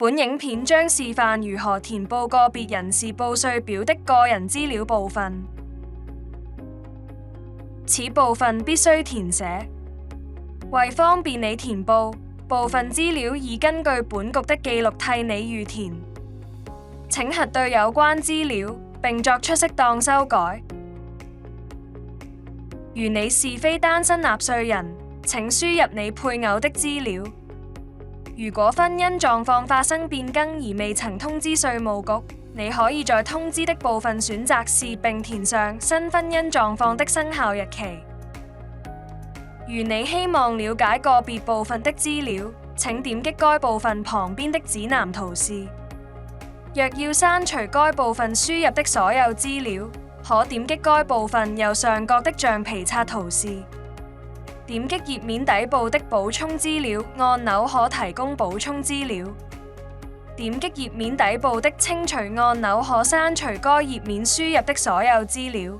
本影片將示範如何填報個別人士報稅表的個人資料部分。此部分必須填寫。為方便你填報，部分資料已根據本局的記錄替你預填。請核對有關資料，並作出適當修改。如你是非單身納稅人，請輸入你配偶的資料。如果婚姻狀況發生變更而未曾通知稅務局，你可以在通知的部分選擇是並填上新婚姻狀況的生效日期。如你希望了解個別部分的資料，請點擊該部分旁邊的指南圖示。若要刪除該部分輸入的所有資料，可點擊該部分右上角的橡皮擦圖示，點擊頁面底部的補充資料按鈕可提供補充資料。點擊頁面底部的清除按鈕可刪除該頁面輸入的所有資料。